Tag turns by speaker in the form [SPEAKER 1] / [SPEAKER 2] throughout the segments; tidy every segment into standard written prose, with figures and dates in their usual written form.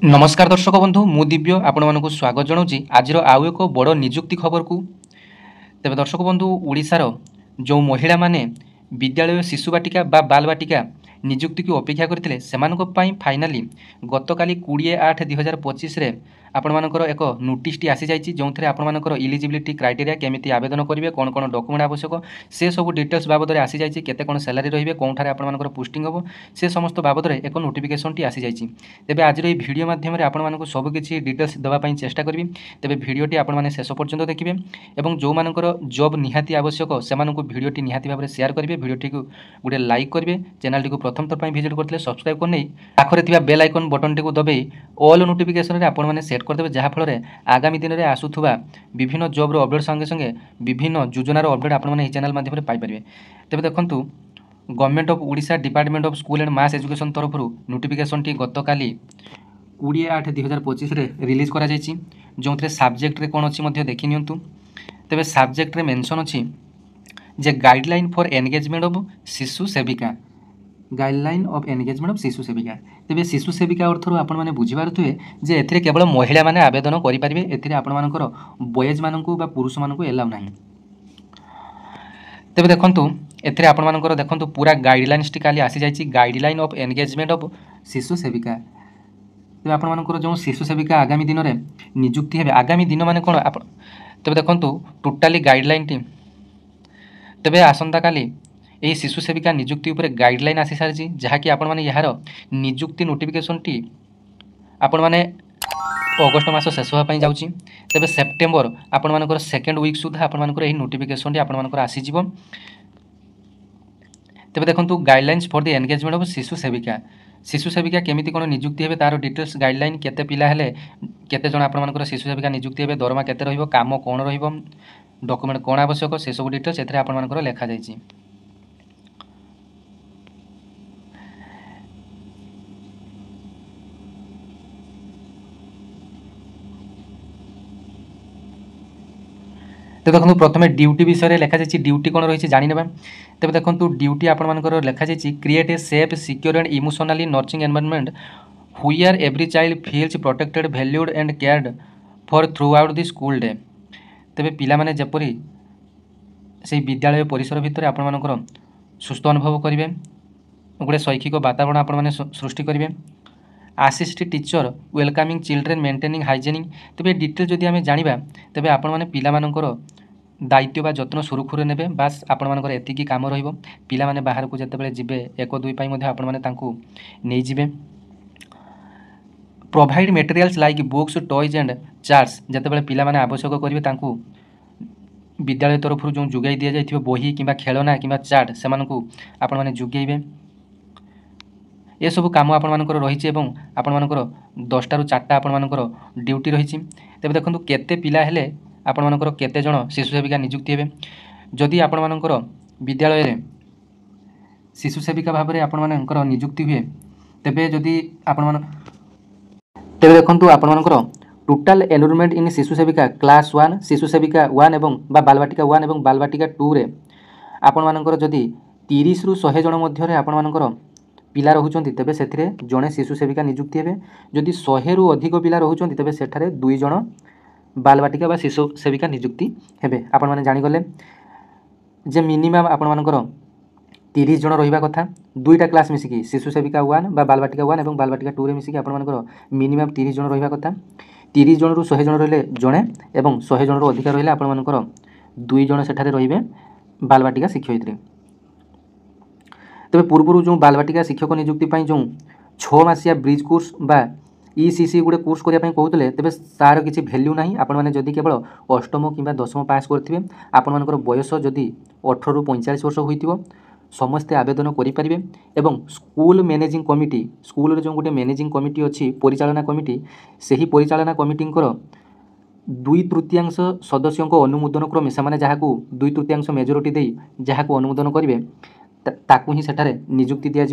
[SPEAKER 1] नमस्कार दर्शक बंधु मु दिव्य आपण मानक स्वागत जनाऊँगी आज आउ एक बड़ निजुक्ति खबर को। तेज दर्शक बंधु ओडिशार जो महिला माने विद्यालय शिशु बाटिका बा बाल बाटिका निजुक्ति को अपेक्षा करते फाइनाली गतकाली 20/8/2025 आपण मानकर एक नोटिस टी आसी जाइछि जो आपण मानकर इलिजिबिलिटी क्राइटेरिया केमिति आवेदन करेंगे कौन कौन डॉक्यूमेंट आवश्यक से सब डिटेल्स बाबद में आसी जाइछि केते कोन सैलरी रहिबे कोनठारे आपण मानकर पोस्टिंग हो से समस्त बाबद में एक नोटिफिकेशन टी आसी जाइछि। तेबे आज ये वीडियो माध्यम आपण मानक सब किछि डिटेल्स देबा पई चेष्टा करबी। तेबे वीडियोटी आपण माने शेष पर्यंत देखिबे एवं जो मानकर जॉब निहाती आवश्यक से मानक वीडियोटी निहाती भाव में शेयर करेंगे वीडियोटी को गोटे लाइक करेंगे चैनल को प्रथम थर विजिट करते सब्सक्राइब कर नहीं पाखरे थिबा बेल आइकन बटन टी दबे ऑल नोटिफिकेशन आपण माने सेट करदेबे जहाँफल आगामी दिन में आसुवा विभिन्न जॉब अपडेट संगे संगे विभिन्न योजनार अपडेट आपण माने चैनल माध्यम पाइपर। तेज देखूँ government of Odisha department of school and mass education तरफ नोटिफिकेशन टी गतकाली 20/8/2025 रिलीज करा जायछि जो सब्जेक्ट रे कौन अच्छी देखी नियंतु। तेबे सब्जेक्ट रे मेंशन अच्छी जे guideline for engagement of Shishu सेविका guideline of engagement of Shishu सेविका। तेबे शिशु सेविका अर्थ आपण माने बुझी पारुथुए जे एथिरे केवल महिला माने आवेदन करि परिबे एथिरे आपण मानकर बॉयज मानकू बा पुरुष मानकू एलाउ नाही। तेबे देखंतु एथिरे आपण मानकर देखंतु पूरा गाइडलाइंस टी काली आसी जायछि guideline of engagement of Shishu सेविका। तेबे आपण मानकर जो शिशु सेविका आगामी दिन में नियुक्ति हेबे आगामी दिन माने कोन आपण तेबे देखंतु टोटाली गाइडलाइन टी तेबे आसंता काली यही शिशु सेविका निजुक्ति उपर गाइडलाइन आसी सारी जहाँकि आपण माने यार निजुक्ति नोटिफिकेशन टी आपण माने अगस्ट मास शेष होगापी जाऊँगी। तेबे सेप्टेम्बर आपण मानकर सेकेंड वीक सुधा आपण मानकर यही नोटिफिकेशन टी आपण मानकर आसीजिवो। तेबे देखंतु guidelines for the engagement of Shishu सेविका केमिति कोन निजुक्ति हेबे तार डिटेल्स गाइडलाइन केते पिला हेले केते जण आपण मानकर शिशु सेविका निजुक्ति हेबे दरमा केते रहिबो काम कोन रहिबो डॉक्यूमेंट कोन आवश्यक से सब डिटेल्स एथरे आपण मानकर लेखा जायछि। तो देखो प्रथम ड्यूटी विषय में लिखा जाए ड्यूटी कौन रही जानी ना। तेज देखो ड्यूटी आपण मानकर लिखा जाए create a safe secure and emotionally nurturing environment where every child feels protected valued and cared for throughout the school day. तेज पिला माने जपरी से विद्यालय परिसर भितर आपण मानकर सुस्थ अनुभव करेंगे गोटे शैक्षिक वातावरण आपण माने सृष्टि करेंगे assist teacher welcoming children maintaining hygienic. तेज डिटेल जदि आम जाना तेज आपण मैंने पिलामानकर दायित्व बा जत्न सुरुखुरु नेबे बास आपण मानकर एतिकी काम रहिबो। पिला माने बाहर को जेतेबेले जिबे 1-2 पई मध्ये आपण माने तांकू नै जिबे। Provide materials like books toys and charts जेतेबेले पिला माने आवश्यक करिवे तांकू विद्यालय तरफ जो जुगाई दिया जाइथिबो बही किंबा खेलना किंबा चार्ट से मानकू आपण माने जुगेइबे। ये सब काम आपण मानकर रही आपण मानकर 10 ରୁ 4टा आपण मानकर ड्यूटी रही। तेज देखो केते पिला हेले आपण मानकर केते जण शिशु सेविका नियुक्ति हेबे। जदि आपण मानकर विद्यालय रे शिशु सेविका भाव में आपण मानकर नियुक्ति हुए तेबे जदि आपण मान तेबे देखंतु आपण मानकर टोटाल एनरोलमेंट इन शिशु सेविका क्लास 1 शिशु सेविका 1 एवं बा बालबाटिका 1 एवं बालबाटिका 2 रे आपण मानकर जदि 30 ରୁ 100 जण मध्य आपण मानकर पिला रहुचंती तेबे सेथिरे जणे शिशु सेविका नियुक्ति हेबे। जदि 100 ରୁ अधिक पिला रहुचंती तेबे सेठारे 2 जण बालबाटिका बा शिशु सेविका नियुक्ति हेबे। आपण माने जानि गले जे मिनिमम आपण मानकर 30 जण रहिबा कथा 2टा क्लास मिसिकी शिशु सेविका 1 बा बालबाटिका 1 एवं बालबाटिका 2 रे मिसिकी आपण मानकर मिनिमम 30 जण रहिबा कथा। 30 जण ରୁ 100 जण रहले जणे एवं 100 जण ରୁ अधिक रहले आपण मानकर 2 जण सेठारे रहिबे बालबाटिका शिक्षयित्री। तेज पूर्व जो बालबाटिका शिक्षक नियुक्ति जो 6 मासिया ब्रिज कोर्स बा ईसीसी गोटे कोर्स करने कहते तेज तार किसी भैल्यू ना आपण मैंने जदि केवल 8म कि 10म पास करेंगे आपण मानकर बयस जदि 18 ରୁ 45 वर्ष होइतिबो समस्ते आवेदन करेंगे। एवं स्कूल मैनेजिंग कमिटी स्कूल जो गोटे मैनेजिंग कमिटी अच्छी परिचालना कमिटी से ही परिचालना कमिटी 2/3 सदस्यों अनुमोदन क्रमे से जहाँ 2/3 मेजोरिटी दे जहाँ अनुमोदन करेंगे ताकू ही सेठारे नियुक्ति दिया।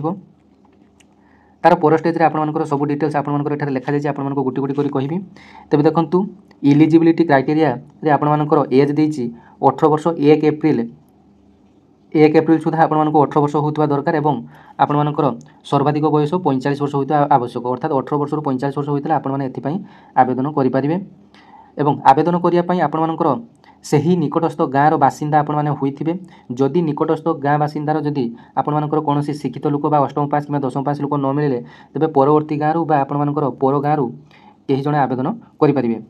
[SPEAKER 1] तार पर स्टेज रे आपण सब डिटेल्स आपण लिखा जाए आपण गोटी गोटी करी कहबी। तेज देखंतु इलिजिबिलिटी क्राइटेरिया रे आपण एज देछि 18 वर्ष 1 एप्रिल एक एप्रिल सुधा आपको 18 वर्ष होता दरकार और आपर सर्वाधिक बयस 45 वर्ष होता आवश्यक अर्थात 18 वर्ष 45 वर्ष होता आपने आवेदन करेंगे। एवं आवेदन करने आपर से ही निकटस्थ गाँव बासिंदा आपने होते जदि निकटस्थ गाँ बासिंदार जदि आपर कौन शिक्षित लोक अष्टम पास कि 10म पास लोक न मिले तेज परवर्ती गाँव आपर पर गाँव कहीं जड़े आवेदन करेंगे।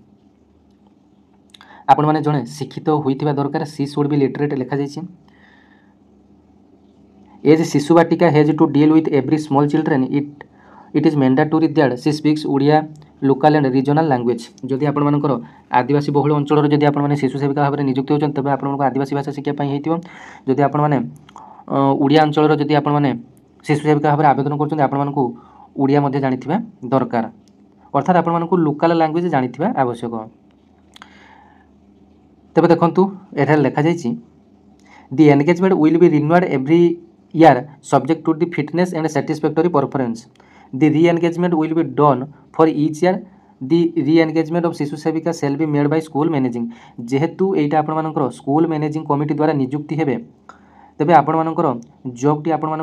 [SPEAKER 1] आपण मैंने जड़े शिक्षित होता दरकार सी शुड बी लिटरेट लिखा जाइए। As Shishu Batika has to deal with every small children it is mandatory that she speaks Odia local and regional language. जदि आपर आदिवासी बहुल अंचल जदि आपने शिशु सेविका भाव में नियुक्त होती तेज आपको आदिवासी भाषा शिखापी होती आपने ओडिया अंचल जदि आपने शिशु सेविका भाव में आवेदन करूँ ओडिया जानी दरकार अर्थात आपको लोकल लैंग्वेज जानी आवश्यक। तेज देखूँ एठार लिखा जाइए the engagement will be renewed every year subject to the fitness and satisfactory performance the reengagement will be done for each year the reengagement of Shishu Sevika shall be made by school managing. जेहेतु यहाँ आपर school managing committee द्वारा नियुक्ति हे तेज आपर job T आपर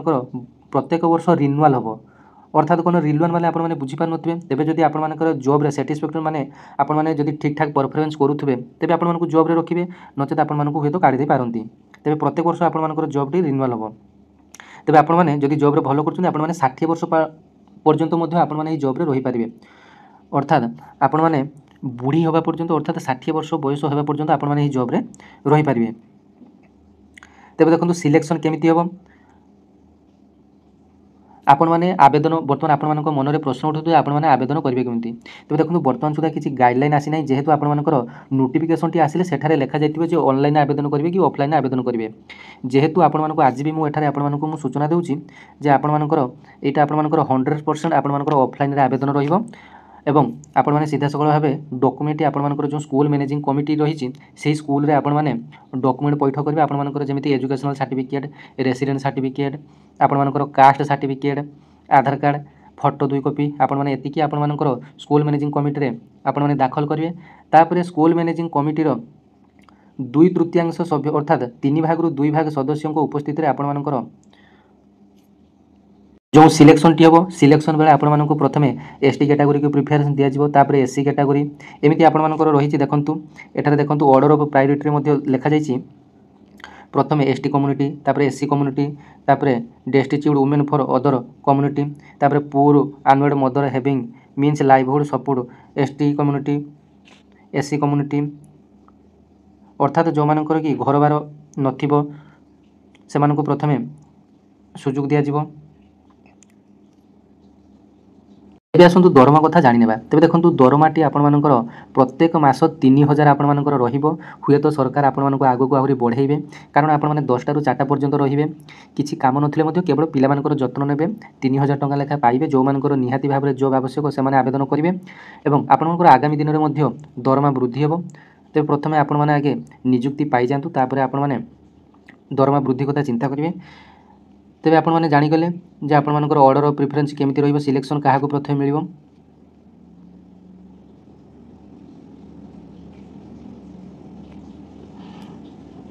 [SPEAKER 1] प्रत्येक वर्ष renewal हम अर्थात कौन renewal माने आपने बुझीपार नुवे तेज जब आपर जॉब साटिस्फैक्टरी माने आपने जब ठीक ठाक परफॉर्मेंस करुवे तेज आपको जॉब रखिए नचेत आपको हूँ काढ़ी पारती तेज प्रत्येक वर्ष आपर जॉब टी रिन्यूअल हम तेज आपने जब जॉब भल कर 60 वर्ष पर्यंत आपने जॉब रही पारे अर्थात आपण मैंने बुढ़ी हवा पर्यंत अर्थात 60 वर्ष बयस होगा पर्यंत आपने जॉब रही पारे। तेज देखो सिलेक्शन केमिति हम आपण मैंने आवेदन बर्तमान आपण मन में प्रश्न उठे आपने आवेदन करेंगे केमी तेज देखो बर्तमान सुधा किसी गाइडलाइन आसी ना जेहेतु आपर नोटिफिकेशन टी आसिले सेठारे लिखा जाइए जो ऑनलाइन आवेदन करेंगे कि ऑफलाइन आवेदन करेंगे। जेहेतु आपको आज भी मुझे आपको सूचना दूसरी जे आपर यहाँ आपर 100% आपर ऑफलाइन आवेदन रही एवं आपण मैंने सीधा सखल भाव डॉक्यूमेंट आपर जो स्कूल मैनेजिंग कमिटी रही से स्कूल रे आपण मैंने डॉक्यूमेंट पैठ करेंगे आपर जमी एजुकेशनल सर्टिफिकेट रेसिडेंट सर्टिफिकेट आपर caste certificate Aadhaar card photo 2 copy आपण एतिकी आपर स्कूल मैनेजिंग कमिटी आपने दाखल करेंगे। तापर स्कूल मैनेजिंग कमिटी 2/3 सभ्य अर्थात 3 भाग 2 भाग सदस्यों उपस्थित आपर जो सिलेक्शन टी हम सिलेक्शन बेले आपको प्रथम एसटी कैटेगरी को प्रिफरेंस दिज्व एससी कैटेगरी एमती आपर रही देखूँ एठार देखूँ ऑर्डर ऑफ प्रायोरिटी लिखा जाइए प्रथम एसटी कम्युनिटी तापर एससी कम्युनिटी तापर destitute women for other community तापर poor unwed mother having means livelihood support ST community SC community अर्थात जो मानकर कि घर बार नथिबो सेमानकु प्रथमे सुযোগ दिया। ଏବେ ଆସନ୍ତୁ ଦରମା କଥା ଜାଣିନେବା। ତେବେ ଦେଖନ୍ତୁ ଦରମାଟି ଆପଣମାନଙ୍କର ପ୍ରତ୍ୟେକ ମାସ 3000 ଆପଣମାନଙ୍କର ରହିବ। ହୁଏତ ସରକାର ଆପଣମାନଙ୍କୁ ଆଗକୁ ଆହୁରି ବଢ଼େଇବେ କାରଣ ଆପଣମାନେ 10ଟାରୁ 4ଟା ପର୍ଯ୍ୟନ୍ତ ରହିବେ। କିଛି କାମ ନଥିଲେ ମଧ୍ୟ କେବଳ ପିଲାମାନଙ୍କର ଯତ୍ନ ନେବେ। 3000 ଟଙ୍କା ଲେଖା ପାଇବେ। ଯେଉଁମାନଙ୍କର ନିହାତି ଭାବରେ ଜବ୍ ଆବଶ୍ୟକ ସେମାନେ ଆବେଦନ କରିବେ ଏବଂ ଆପଣଙ୍କର ଆଗାମୀ ଦିନରେ ମଧ୍ୟ ଦରମା ବୃଦ୍ଧି ହେବ। ତେବେ ପ୍ରଥମେ ଆପଣମାନେ ଆଗେ ନିଯୁକ୍ତି ପାଇଯାଆନ୍ତୁ ତାପରେ ଆପଣମାନେ ଦରମା ବୃଦ୍ଧି କଥା ଚିନ୍ତା କରିବେ। तेरे आपण मैंने जानीगले जे आपण मानकर ऑर्डर ऑफ प्रिफरेंस केमिति रहिबो सिलेक्शन काहाकू प्रथमे मिलिबो।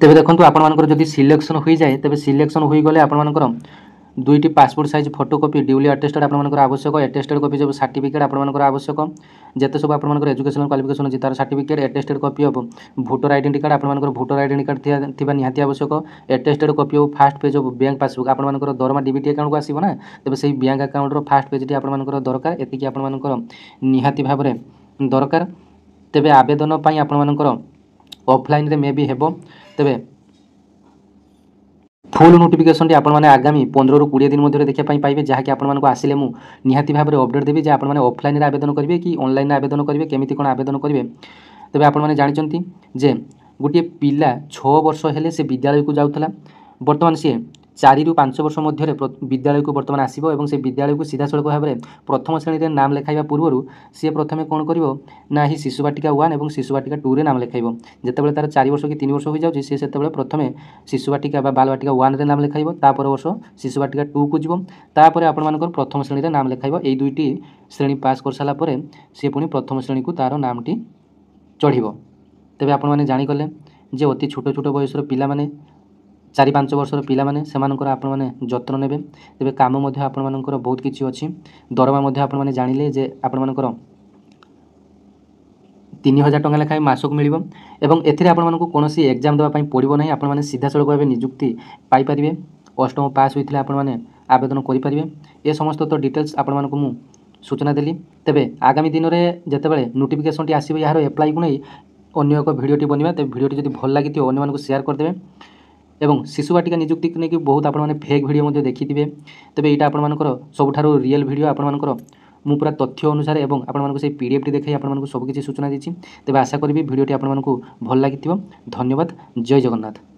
[SPEAKER 1] तेरे देखंतु आपण मानकर जदि सिलेक्शन होई जाए तेबे सिलेक्शन होई गले आपण मानकर 2टी passport size photocopy duly attested आपण मानकर आवश्यक एटेस्टेड कॉपी जो सर्टिफिकेट आपण मानकर आवश्यक जेते सब आपण मानकर एजुकेशनल क्वालिफिकेशन अछि तार certificate attested copy of voter identity card आपण मानकर वोटर आइडेंटिटी कार्ड थिबा निहाती आवश्यक attested copy of first page of bank passbook आपण मानकर दरमा डीबीटी अकाउंट को आसीबो ना तबे सेही bank account row first page T आपण मानकर दरकार एतिकी आपण मानकर निहाती भाबरे दरकार। तेबे आवेदन पई आपण मानकर ऑफलाइन रे मे बी हेबो। तेबे फुल नोटिफिकेशन टी आपण माने आगामी 15 रु 20 दिन मध्य देखिया पाइबे जहाँकि आपण मानको आसिले मु निहाती भाबरे अपडेट देबी जे आपण माने ऑफलाइन रे आवेदन करिवे कि ऑनलाइन रे आवेदन करिवे केमिति कोन आवेदन करिवे। तबे आपण माने जानिचंती जे गोटे पिला 6 वर्ष हेले से विद्यालय को जाउथला वर्तमान सी 4 रु 5 वर्ष मध्य विद्यालय को वर्तमान आसीबो एवं से विद्यालय को सीधा सड़क भाव में प्रथम श्रेणी रे नाम लेखाइबा पूर्व सी प्रथमे कोन करिवो ना ही शिशु बाटिका 1 और शिशु बाटिका 2 रे नाम लेखाइबो। जेतेबेले तार 4 वर्ष कि 3 वर्ष हो जाउछि से सेतेबेले प्रथमे शिशु बाटिका बा बाल बाटिका 1 रे नाम लेखाइबो तापर वर्ष शिशु बाटिका 2 को जिवो तापर आपण मानकर प्रथम श्रेणी रे नाम लेखाइबो। एई दुईटी श्रेणी पास कर साला परे से पुनी प्रथम श्रेणी को तार नामटी चढ़िबो। तेबे आपण माने जानि गले जे अति छोट छोट बयसर पिला माने 4-5 ବର୍ଷର ପିଲାମାନେ ସେମାନଙ୍କର ଆପଣମାନେ ଯତ୍ନ ନେବେ। ତେବେ କାମ ମଧ୍ୟ ଆପଣମାନଙ୍କର ବହୁତ କିଛି ଅଛି। ଦରମା ମଧ୍ୟ ଆପଣମାନେ ଜାଣିଲେ ଯେ ଆପଣମାନଙ୍କର 3000 ଟଙ୍କା ଲେଖାଏଁ ମାସକୁ ମିଳିବ ଏବଂ ଏଥିରେ ଆପଣମାନଙ୍କୁ କୌଣସି ଏକ୍ଜାମ୍ ଦେବା ପାଇଁ ପଡ଼ିବ ନାହିଁ। ଆପଣମାନେ ସିଧାସଳଖ ଭାବେ ନିଯୁକ୍ତି ପାଇପାରିବେ। ଅଷ୍ଟମ ପାସ୍ ହୋଇଥିଲେ ଆପଣମାନେ ଆବେଦନ କରିପାରିବେ। ଏ ସମସ୍ତ ତ ଡିଟେଲ୍ସ ଆପଣମାନଙ୍କୁ ମୁଁ ସୂଚନା ଦେଲି। ତେବେ ଆଗାମୀ ଦିନରେ ଯେତେବେଳେ ନୋଟିଫିକେସନ୍ଟି ଆସିବ ଏହାର ଆପ୍ଲାଇକୁ ନେଇ ଅନ୍ୟ ଏକ ଭିଡ଼ିଓଟି ବନିବା। ତେବେ ଭିଡ଼ିଓଟି ଯଦି ଭଲ ଲାଗିଥିବ ଅନ୍ୟମାନଙ୍କୁ ସେୟାର କରିଦେବେ ଏବଂ ଶିଶୁ ବାଟିକା ନିଯୁକ୍ତିକୁ ନେଇକି ବହୁତ ଆପଣମାନେ ଫେକ୍ ଭିଡ଼ିଓ ମଧ୍ୟ ଦେଖିଥିବେ। ତେବେ ଏଇଟା ଆପଣମାନଙ୍କର ସବୁଠାରୁ ରିଏଲ୍ ଭିଡ଼ିଓ। ଆପଣମାନଙ୍କର ମୁଁ ପୁରା ତଥ୍ୟ ଅନୁସାରେ ଏବଂ ଆପଣମାନଙ୍କୁ ସେଇ PDF ଟି ଦେଖାଇ ଆପଣମାନଙ୍କୁ ସବୁକିଛି ସୂଚନା ଦେଇଛି। ତେବେ ଆଶା କରିବି ଭିଡ଼ିଓଟି ଆପଣମାନଙ୍କୁ ଭଲ ଲାଗିଥିବ। ଧନ୍ୟବାଦ। ଜୟ ଜଗନ୍ନାଥ।